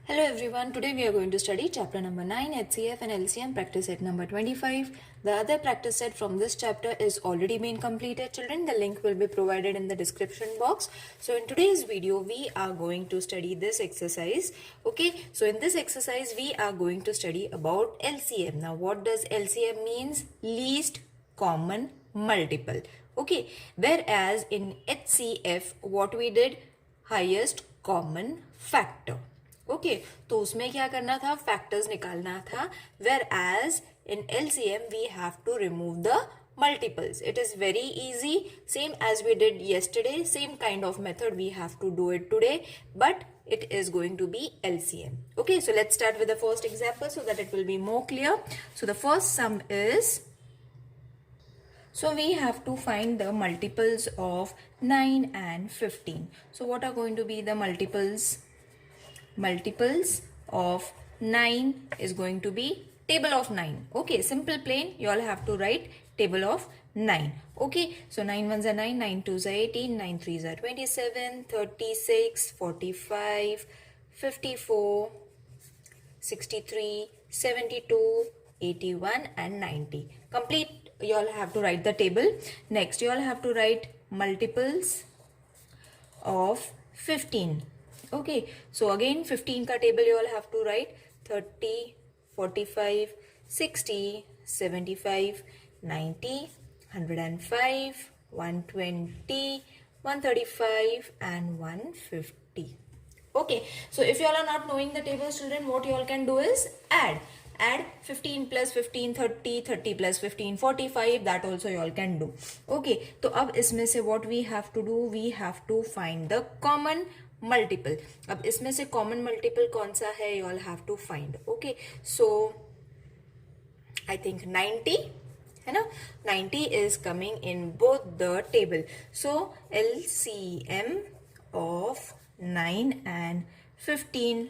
Hello everyone, today we are going to study chapter number 9 HCF and LCM practice set number 25. The other practice set from this chapter is already been completed children. The link will be provided in the description box. So in today's video we are going to study this exercise. Okay, so in this exercise we are going to study about LCM. Now what does LCM means? Least common multiple. Okay, whereas in HCF what we did? Highest common factor. Okay तो उसमें क्या करना था factors निकालना था whereas in LCM we have to remove the multiples. It is very easy, same as we did yesterday, same kind of method we have to do it today, but it is going to be LCM. Okay, so let's start with the first example so that it will be more clear. So the first sum is, so we have to find the multiples of 9 and 15. So what are going to be the multiples? Multiples of 9 is going to be table of 9. Okay, simple plain, you all have to write table of 9. Okay, so 9 ones are 9, 9 twos are 18, 9 threes are 27, 36, 45, 54, 63, 72, 81 and 90. Complete, you all have to write the table. Next, you all have to write multiples of 15. Okay, so again 15 ka table you all have to write 30, 45, 60, 75, 90, 105, 120, 135 and 150. Okay, so if you all are not knowing the tables children, what you all can do is add 15 plus 15 30, 30 plus 15 45, that also you all can do. Okay, तो अब इसमें से what we have to do, we have to find the common multiple. अब इसमें से common multiple कौन सा है, you all have to find. Okay, so I think 90 है ना, 90 is coming in both the table. So LCM of 9 and 15.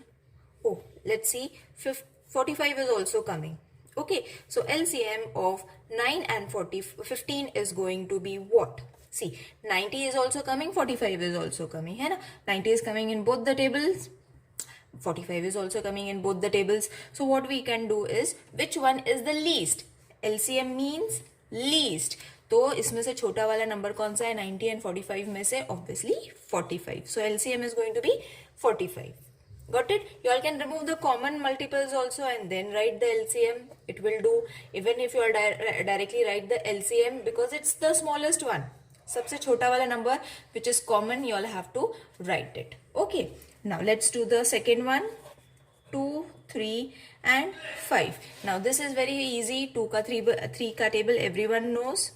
Oh, let's see, 45 is also coming. Okay, so LCM of 9 and 15 is going to be what? See, 90 is also coming, 45 is also coming, है ना? 90 is coming in both the tables, 45 is also coming in both the tables. So what we can do is, which one is the least? LCM means least. तो इसमें से छोटा वाला number कौन सा है? 90 and 45 में से obviously 45. So LCM is going to be 45. Got it? You all can remove the common multiples also and then write the LCM. It will do even if you all directly write the LCM because it's the smallest one. सबसे छोटा वाला number which is common, you all have to write it. Okay. Now let's do the second one. 2, 3 and 5. Now this is very easy. 2 ka 3 ka table everyone knows.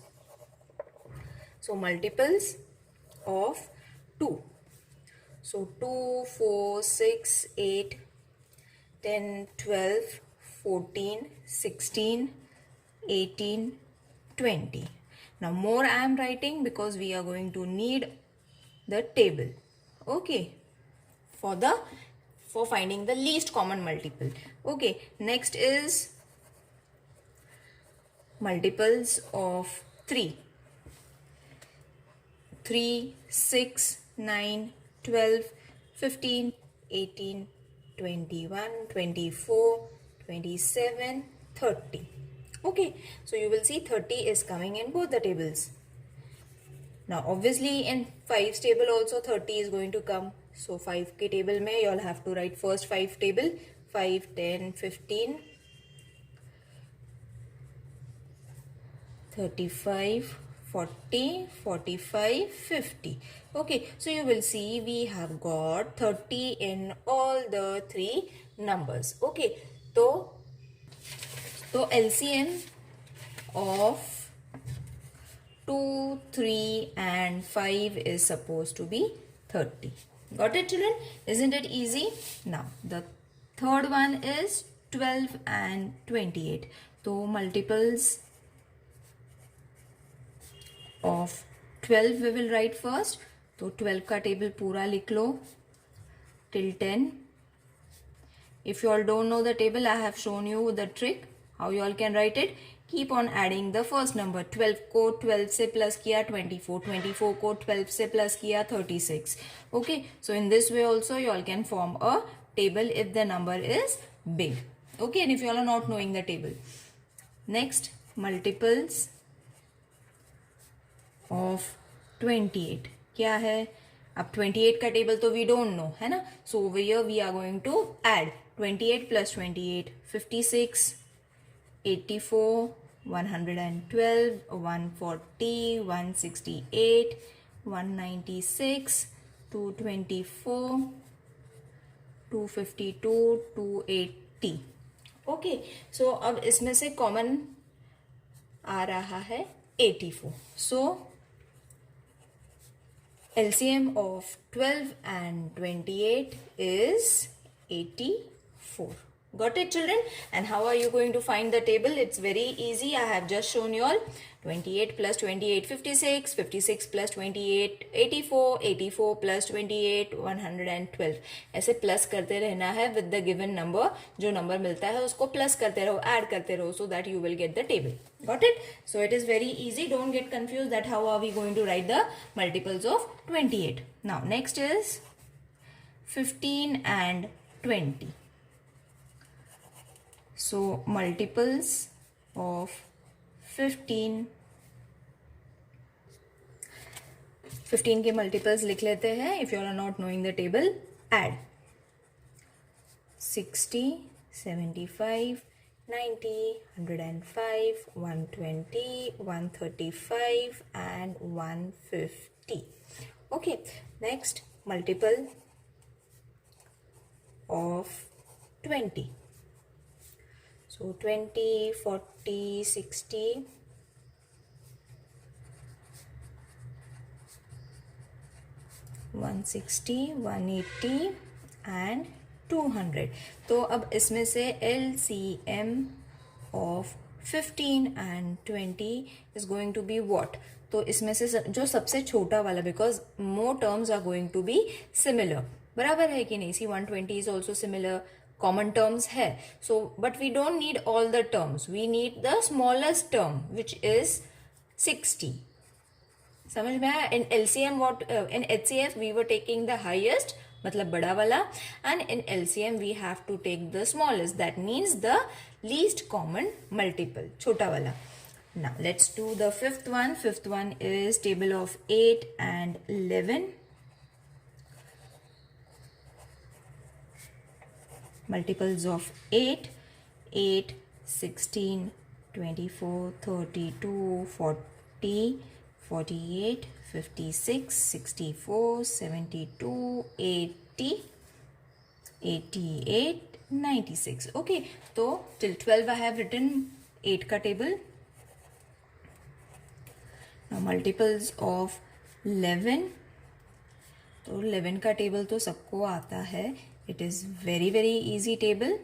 So multiples of 2. So 2, 4, 6, 8, 10, 12, 14, 16, 18, 20. Now more I am writing because we are going to need the table. Okay. For finding the least common multiple. Okay. Next is multiples of 3. 3, 6, 9, 12, 15, 18, 21, 24, 27, 30. Okay, so you will see 30 is coming in both the tables. Now obviously in 5's table also 30 is going to come. So 5 ke table mein you all have to write first 5 table, 5, 10, 15, 35, 40, 45, 50. Okay, so you will see we have got 30 in all the 3 numbers. Okay, so LCM of 2, 3 and 5 is supposed to be 30. Got it children? Isn't it easy? Now the third one is 12 and 28. So multiples of 12 we will write first. तो 12 का table पूरा लिख लो till 10. If you all don't know the table, I have shown you the trick how you all can write it. Keep on adding the first number. 12 को 12 से plus किया 24, 24 को 12 से plus किया 36. Okay, so in this way also you all can form a table if the number is big. Okay, and if you all are not knowing the table. Next, multiples of 28. क्या है? अब 28 का table तो we don't know, है ना? So over here we are going to add 28 plus 28, 56, 84, 112, 140, 168, 196, 224, 252, 280. Okay, so अब इसमें से कॉमन आ रहा है 84. सो LCM of 12 and 28 is 84. Got it, children? And how are you going to find the table? It's very easy. I have just shown you all. 28 plus 28, 56, 56 plus 28, 84, 84 plus 28, 112. ऐसे plus करते रहना है with the given number. जो number मिलता है उसको plus करते रहो, ऐड करते रहो, so that you will get the table. Got it? So it is very easy. Don't get confused that how are we going to write the multiples of 28. Now next is 15 and 20. So multiples of 15 के multiples लिख लेते हैं. If you all are not knowing the table, add 60, 75, 90, 105, 120, 135 and 150. Okay, next multiple of 20. So 20, 40, 60, 160, 180 and 200. तो अब इसमें से LCM of 15 and 20 is going to be what? तो इसमें से जो सबसे छोटा वाला, because more terms are going to be similar. बराबर है कि नहीं? See, 120 is also similar. Common terms है. So, but we don't need all the terms. We need the smallest term, which is 60. समझ में आया? In LCM in HCF we were taking the highest, मतलब बड़ा वाला, and in LCM we have to take the smallest. That means the least common multiple, छोटा वाला. Now let's do the fifth one. Fifth one is table of 8 and 11. Multiples of 8, 8, 16, 24, 32, 40, 48, 56, 64, 72, 80, 88, 96. Okay, so till 12 I have written 8 ka table. Now multiples of 11. तो 11 का table तो सबको आता है. It is very easy table.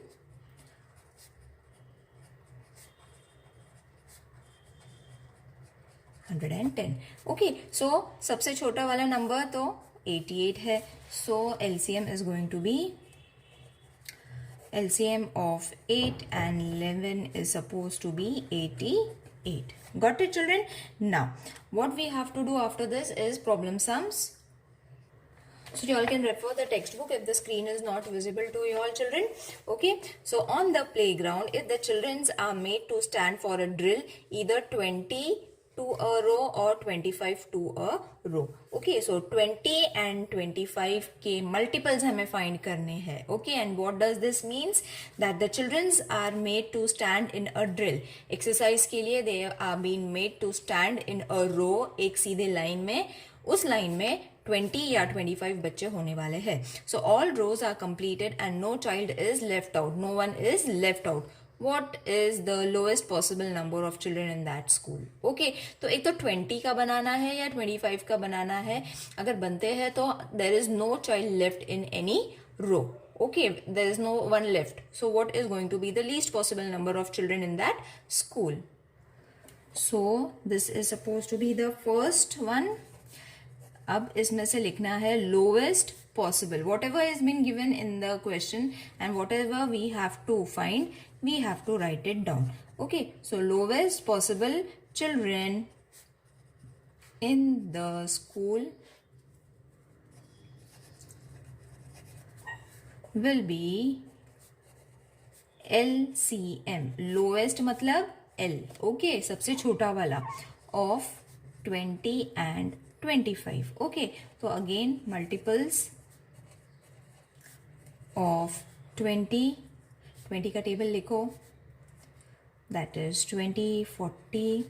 $110. Okay, so सबसे छोटा वाला number तो 88 है. So LCM is going to be LCM of 8 and 11 is supposed to be 88. Got it, children? Now what we have to do after this is problem sums. So you all can refer the textbook if the screen is not visible to you all, children. Okay, so on the playground, if the children are made to stand for a drill, either 20 to a row or 25 to a row. Okay, so 20 and 25 के multiples हमें find करने हैं. Okay, and what does this means? That the children are made to stand in a drill. Exercise के लिए they are being made to stand in a row, एक सीधे line में. उस लाइन में 20 या 25 बच्चे होने वाले हैं. So all rows are completed and no child is left out. No one is left out. What is the lowest possible number of children in that school? Okay, तो एक तो 20 का बनाना है या 25 का बनाना है. अगर बनते हैं तो there is no child left in any row. Okay, there is no one left. So what is going to be the least possible number of children in that school? So this is supposed to be the first one. अब इसमें से लिखना है lowest possible. Whatever has been given in the question and whatever we have to find, we have to write it down. Okay, so lowest possible children in the school will be LCM, lowest मतलब L, okay, सबसे छोटा वाला, of 20 and 25. Okay, so again multiples of 20 का table लिखो, that is 20, 40,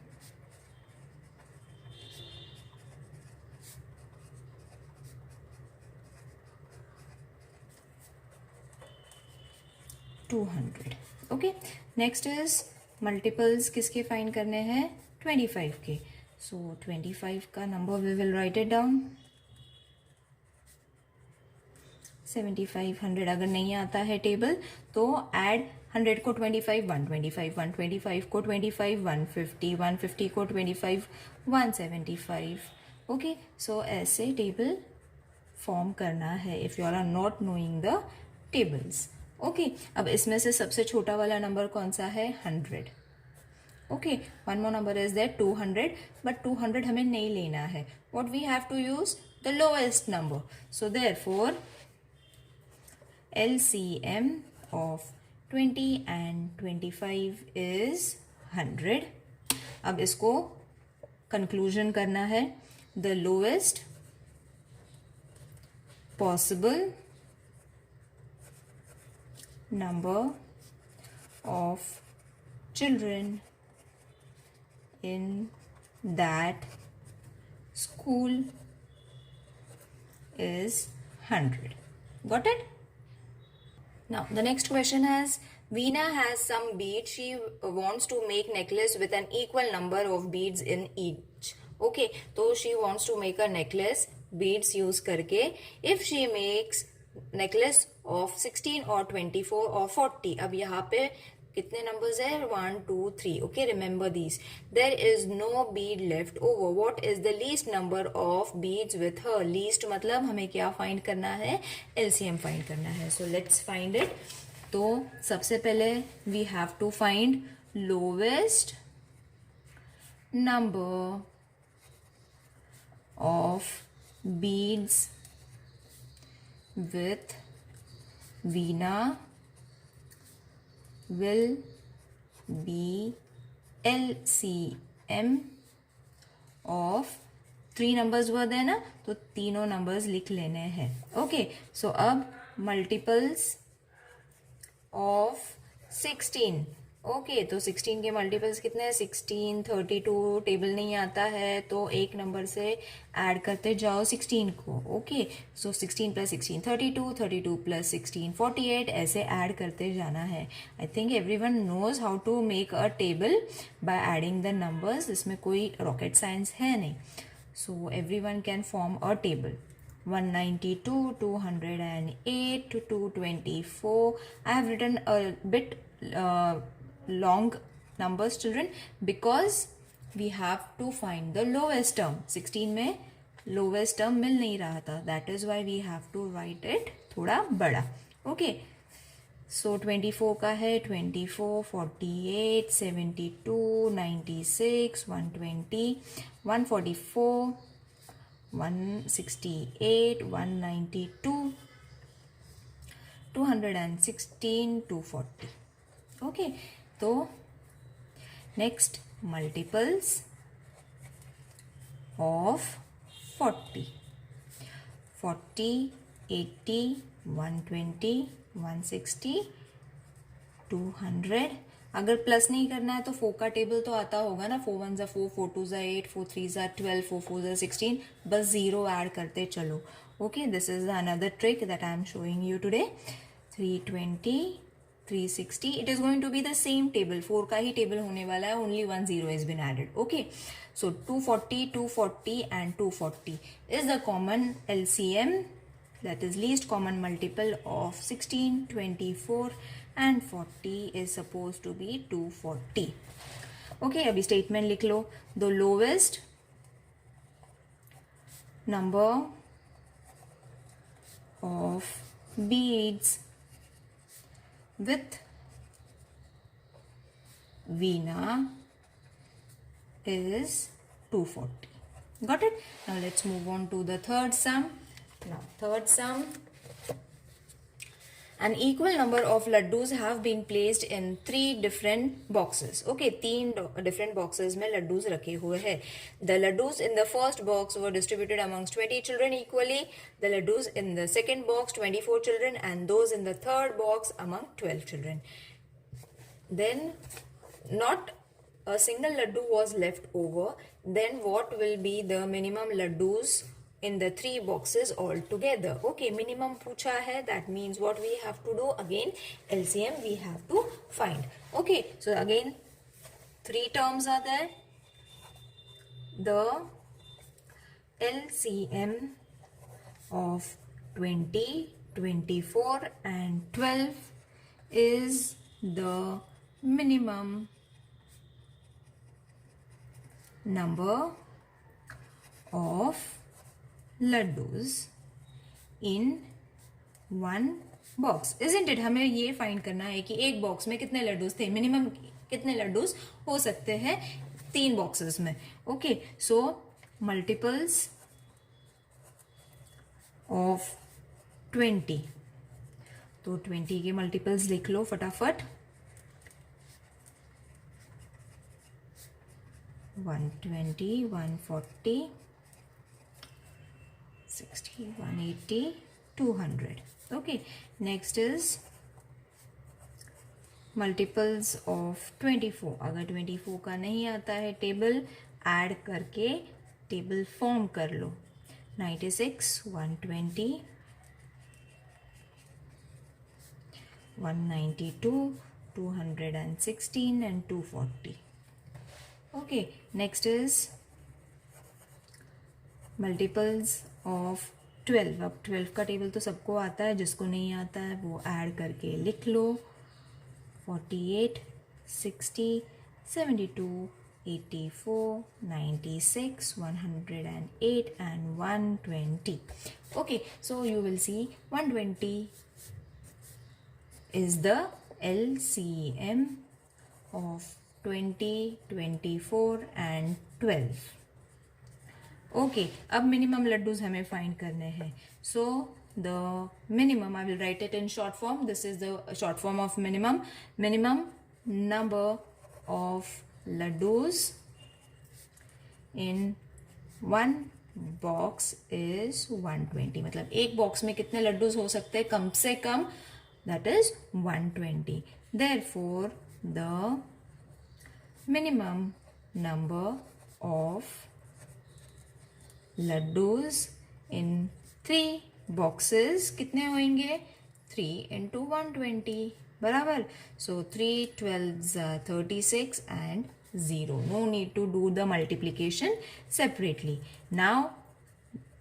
200. Okay, next is multiples किसके find करने हैं, 25 के. सो 25 का number we will write it down. 75, 100 अगर नहीं आता है टेबल तो ऐड 100 को 25, 125, 125 को 25, 150, 150 को 25, 175. ओके, सो ऐसे टेबल फॉर्म करना है if you are not knowing the tables. Okay, अब इसमें से सबसे छोटा वाला नंबर कौन सा है, 100. Okay, one more number is that 200, but 200 हमें नहीं लेना है. What we have to use, the lowest number. So therefore LCM of 20 and 25 is 100. अब इसको कंक्लूजन करना है. The lowest possible number of children in that school is 100. Got it? Now the next question is, Veena has some beads. She wants to make necklace with an equal number of beads in each. Okay, so she wants to make a necklace beads use करके. If she makes necklace of 16 or 24 or 40, अब यहाँ पे कितने numbers है, 1 2 3. okay, remember these. There is no bead left over. What is the least number of beads with her? least मतलब हमें क्या find करना है, LCM find करना है. So let's find it. तो सबसे पहले we have to find lowest number of beads with Veena will be LCM of 3 numbers were there ना, तो तीनों numbers लिख लेने हैं. ओके, सो अब multiples of 16. ओके, तो 16 के मल्टीपल्स कितने हैं, 16, 32. टेबल नहीं आता है तो एक नंबर से ऐड करते जाओ 16 को. ओके, सो 16 प्लस 16 32, 32 प्लस 16 48, ऐसे ऐड करते जाना है. I think everyone knows how to make a table by adding the numbers. इसमें कोई रॉकेट साइंस है नहीं. So everyone can form a table. 192, 208, 224. I have written a bit long numbers, children, because we have to find the lowest term. 16 में lowest term मिल नहीं रहा था. That is why we have to write it थोड़ा बड़ा. Okay. So 24 का है 24, 48, 72, 96, 120, 144, 168, 192, 216, 240. Okay, तो next multiples of 40. 40, 80, 120, 160, 200. अगर प्लस नहीं करना है तो 4 का टेबल तो आता होगा ना. 4 1 4, 4 2 8, 4 3 12, 4 4 16. बस 0 ऐड करते चलो. Okay, this is another trick that I am showing you today. 320, 360. It is going to be the same table. 4 का ही टेबल होने वाला है. Only 1 0 is been added. Okay, so 240, 240 and 240 is the common LCM, that is least common multiple of 16, 24 and 40 is supposed to be 240. okay, अभी statement लिख लो. the lowest number of beads with Veena is 240. got it? Now let's move on to the third sum. Now third sum, An equal number of laddus have been placed in 3 different boxes. Okay, 3 different boxes में laddus रखे हुए हैं. The laddus in the first box were distributed amongst 20 children equally. The laddus in the second box 24 children, and those in the third box among 12 children. Then not a single laddu was left over. Then what will be the minimum laddus in the 3 boxes altogether? Okay, minimum पूछा है. That means what we have to do? Again, LCM we have to find. Okay, so again 3 terms are there. The LCM of 20, 24 and 12 is the minimum number of laddus in one box. Isn't it? हमें ये find करना है कि एक box में कितने लड्डूस थे, minimum कितने लड्डूस हो सकते हैं 3 बॉक्सेस में. Okay, so multiples of 20. तो 20 के मल्टीपल्स लिख लो फटाफट. 120, 140, 60, 180, 200. Okay, next is multiples of 24. अगर 24 का नहीं आता है टेबल, ऐड करके टेबल फॉर्म कर लो. 96, 120, 192, 216 and 240. Okay, next is multiples of 12. अब 12 का टेबल तो सबको आता है, जिसको नहीं आता है वो ऐड करके लिख लो. 48, 60, 72, 84, 96, 108 and 120. Okay, so you will see 120 is the LCM of 20, 24 and 12. Okay, अब मिनिमम लड्डूज हमें फाइंड करने हैं. So the minimum, I will write it in short form. This is the short form of minimum. Minimum number of laddoos in one box is 120. मतलब एक box में कितने लड्डूज हो सकते हैं कम से कम, that is 120. Therefore, the minimum number of laddus in 3 boxes कितने होंगे? 3 into 120 बराबर. So 3 12s 36 and 0. No need to do the multiplication separately. Now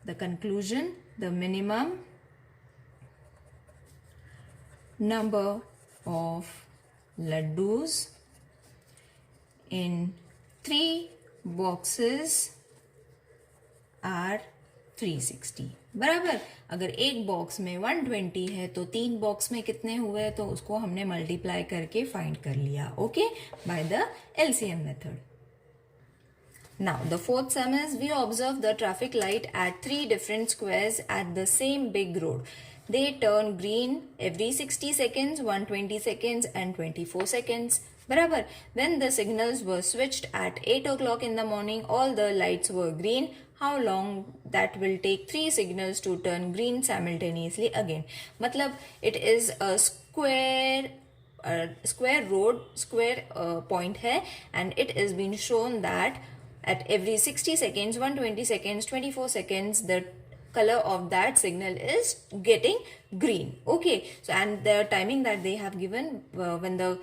the conclusion, the minimum number of laddus in 3 boxes are 360 बराबर. अगर एक box में 120 है तो 3 box में कितने हुए, तो उसको हमने मल्टीप्लाई करके फाइंड कर लिया. Okay, by the LCM method. Now the fourth sum is, we observe the traffic light at 3 different squares at the same big road. They turn green every 60 seconds, 120 seconds and 24 seconds. Barabar. When the signals were switched at 8 o'clock in the morning, all the lights were green. How long that will take 3 signals to turn green simultaneously again? Matlab, it is a square road, square point hai, and it is been shown that at every 60 seconds, 120 seconds, 24 seconds, the color of that signal is getting green. Okay, so and the timing that they have given when the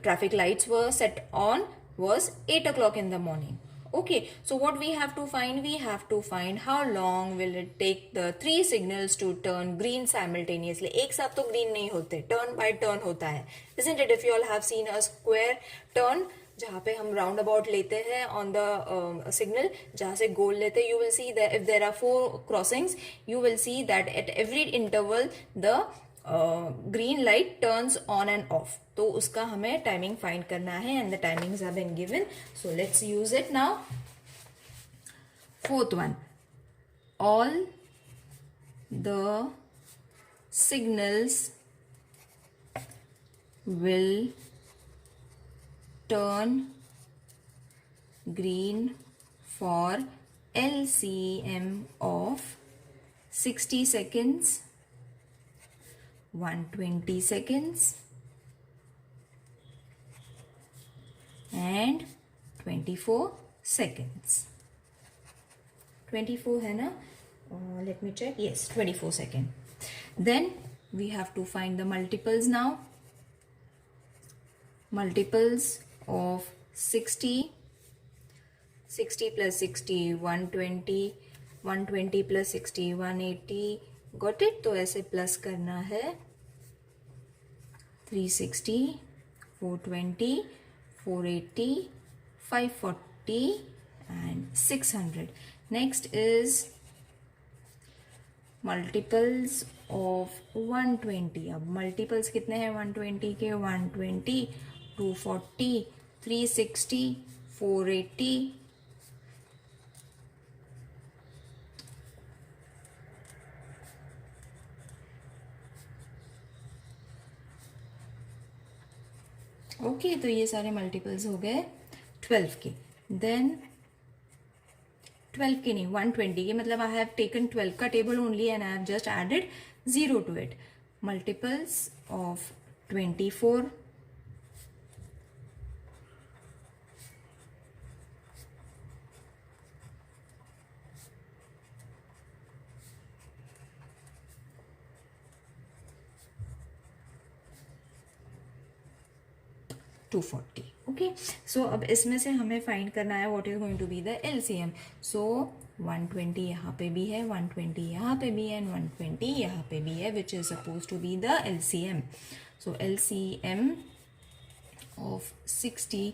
traffic lights were set on was 8 o'clock in the morning. Okay, so what we have to find? We have to find how long will it take the 3 signals to turn green simultaneously. एक साथ तो green नहीं होते, turn by turn होता है. Isn't it? If you all have seen a square turn, जहाँ पे हम राउंड अबाउट लेते हैं ऑन द सिग्नल, जहाँ से गोल लेते हैं, you will see that if there are 4 crossings, you will see that at every interval the green light turns on and off. तो उसका हमें टाइमिंग फाइंड करना है and the timings have been given. So let's use it now. Fourth one, all the signals will turn green for LCM of 60 seconds, 120 seconds and 24 seconds. 24 है ना? Let me check. Yes, 24 seconds. Then we have to find the multiples now. Multiples of 60. 60 plus 60, 120. 120 plus 60, 180. Got it? तो ऐसे plus करना है. 360, 420, 480, 540 and 600. Next is multiples of 120. अब multiples कितने हैं 120 के? 120, 240, 360, 480, ओके तो ये सारे मल्टीपल्स हो गए 12 के. देन 12 के नहीं 120 के, मतलब आई हैव टेकन 12 का table only and I have just added 0 to it. Multiples of 24, okay. So अब इसमें से हमें फाइंड करना है what is going to be the LCM. So 120 यहाँ पे भी है, 120 यहाँ पे भी है एंड 120 यहाँ पे भी है, which is suppose to be the LCM. So LCM of 60,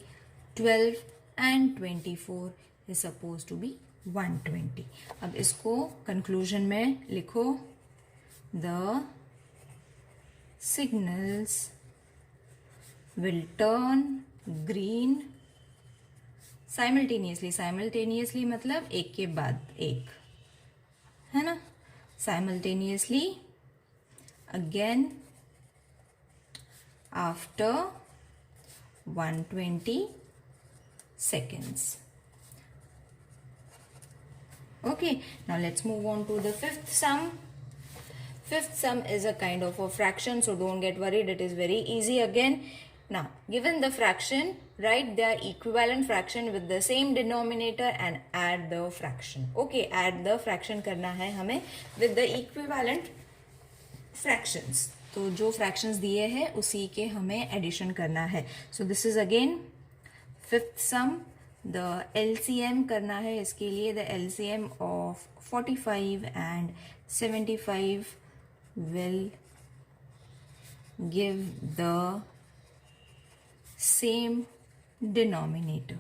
12 and 24 is suppose to be 120. अब इसको कंक्लूजन में लिखो. The signals will turn green simultaneously. Simultaneously मतलब एक के बाद एक, है ना? Simultaneously again after 120 seconds. Okay, now let's move on to the fifth sum. Fifth sum is a kind of a fraction, so don't get worried, it is very easy again. Now, given the fraction, write their equivalent fraction with the same denominator and add the fraction. Okay, add the fraction करना है हमें with the equivalent fractions. तो जो fractions दिए हैं उसी के हमें addition करना है. So this is again fifth sum. The LCM करना है इसके लिए. The LCM of 45 and 75 will give the same denominator.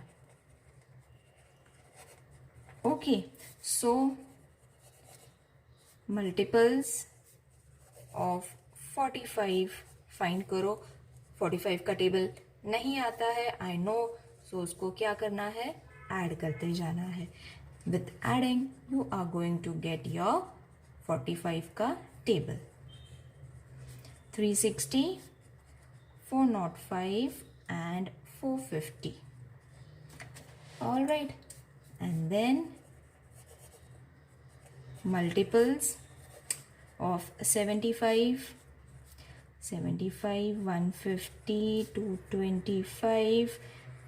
Okay, so multiples of 45 find करो. 45 का टेबल नहीं आता है, I know, so उसको क्या करना है? ऐड करते जाना है. With adding you are going to get your 45 का table. 360, 405 and 450. All right, and then multiples of 75, 150, 225,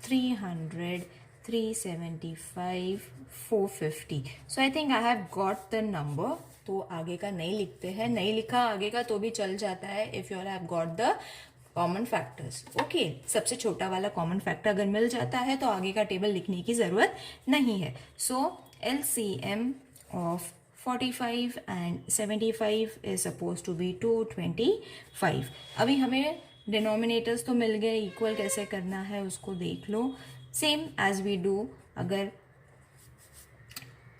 300, 375, 450. So I think I have got the number. तो आगे का नहीं लिखते हैं, नहीं लिखा आगे का तो भी चल जाता है if you all have got the common factors. Okay, सबसे छोटा वाला कॉमन फैक्टर अगर मिल जाता है तो आगे का टेबल लिखने की ज़रूरत नहीं है. So LCM of 45 and 75 is suppose to be 225. अभी हमें डिनोमिनेटर्स तो मिल गए, इक्वल कैसे करना है उसको देख लो. Same as we do. अगर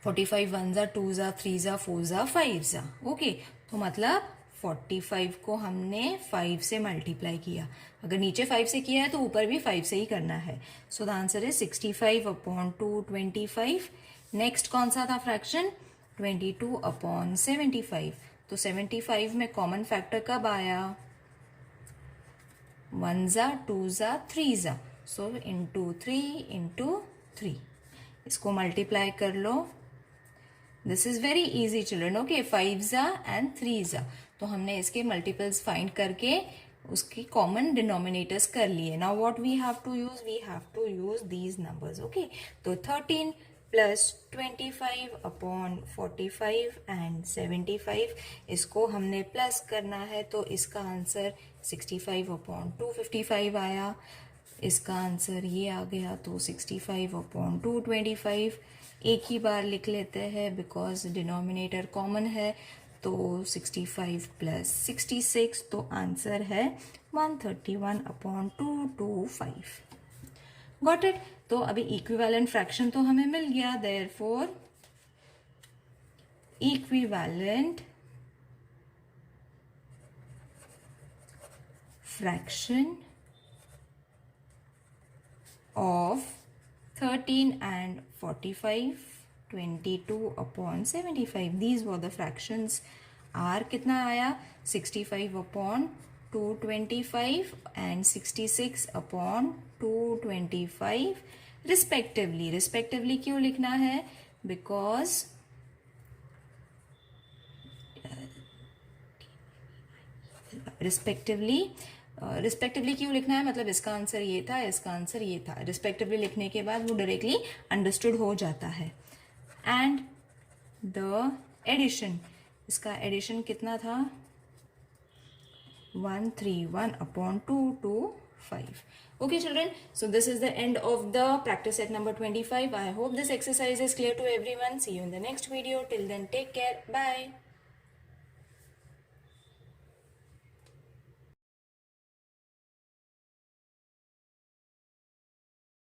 45 1 जा 2 जा 3 जा 4 जा 5 जा, ओके, तो मतलब 45 को हमने 5 से मल्टीप्लाई किया. अगर नीचे 5 से किया है तो ऊपर भी 5 से ही करना है. So the answer is 65 upon 225. Next कौन सा था फ्रैक्शन? 22 अपॉन 75. तो 75 में कॉमन फैक्टर कब आया? 1 जा 2 जा 3 जा, सो इंटू 3 इंटू 3, इसको मल्टीप्लाई कर लो. This is very easy children. Okay, 5 जा एंड 3 जा, तो हमने इसके मल्टीपल्स फाइंड करके उसकी कॉमन डिनोमिनेटर्स कर लिए. Now what we have to use these numbers. Okay, तो 13 प्लस 25 अपॉन 45 एंड 75, इसको हमने प्लस करना है, तो इसका आंसर 65 अपॉन 255 आया. इसका आंसर ये आ गया, तो 65 अपॉन 225. एक ही बार लिख लेते हैं बिकॉज डिनोमिनेटर कॉमन है, तो 65 प्लस 66, तो आंसर है 131 अपॉन 225. Got it. तो अभी इक्विवेलेंट फ्रैक्शन तो हमें मिल गया. Therefore equivalent fraction of 13 and 45, 22 upon 75. These were the fractions. R कितना आया? 65 upon 225 and 66 upon 225 respectively. Respectively क्यों लिखना है? Because रिस्पेक्टिवली क्यों लिखना है? मतलब इसका आंसर ये था, इसका आंसर ये था. रिस्पेक्टिवली लिखने के बाद वो डायरेक्टली अंडरस्टूड हो जाता है. एंड द एडिशन, इसका एडिशन कितना था? 131 upon 225. Okay children, so this is the end of the practice set number 25. I hope this exercise is clear to everyone. See you in the next video. Till then, take care. Bye.